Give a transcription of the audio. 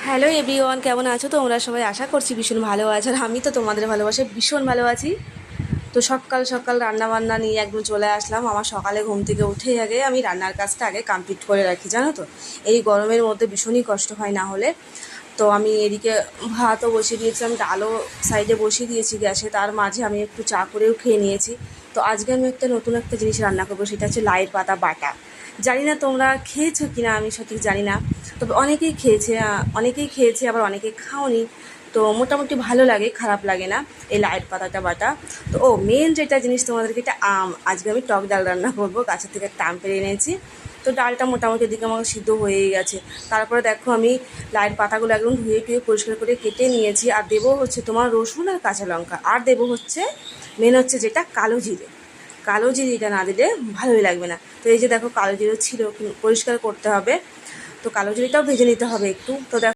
Hello everyone, কেমন আছো তোমরা সবাই? আশা করছি ভীষণ ভালো আছো। আর আমি তো তোমাদের ভালোবাসায় ভীষণ ভালো আছি। তো সকাল সকাল রান্না বান্না নিয়ে একদম চলে আসলাম। আমার সকালে ঘুম থেকে উঠেই আগে আমি রান্নার কাজটা আগে কমপ্লিট করে রাখি, জানো তো। এই গরমের মধ্যে ভীষণই কষ্ট হয় না হলে। তো আমি এদিকে ভাতও বসিয়ে দিয়েছিলাম, ডালও সাইডে বসিয়ে দিয়েছি গ্যাসে। তার মাঝে আমি একটু চা করেও খেয়ে নিয়েছি। তো আজকে আমি নতুন একটা জিনিস রান্না করবো, সেটা হচ্ছে লাইয়ের পাতা বাটা। জানি না তোমরা খেয়েছো কি না, আমি সঠিক জানি না। তবে অনেকেই খেয়েছে, আবার অনেকে খাওনি। তো মোটামুটি ভালো লাগে, খারাপ লাগে না এই লাইয়ের পাতাটা বাটা। তো মেন যেটা জিনিস তোমাদেরকে, এটা আজকে আমি টক ডাল রান্না করবো। গাছের থেকে একটা আম পেড়ে এনেছি। তো ডালটা মোটামুটি এদিকে আমার সিদ্ধ হয়েই গেছে। তারপরে দেখো আমি লাইয়ের পাতাগুলো একদম ধুয়ে টুয়ে পরিষ্কার করে কেটে নিয়েছি। আর দেবো হচ্ছে তোমার রসুন আর কাঁচা লঙ্কা, আর দেবো হচ্ছে মেন হচ্ছে যেটা কালো জিরে। কালো জিরেটা না দিলে ভালোই লাগবে না। তো এই যে দেখো কালো জিরে ছিল, পরিষ্কার করতে হবে। তো কালো জিরেটাও ভেজে নিতে হবে একটু। তো দেখো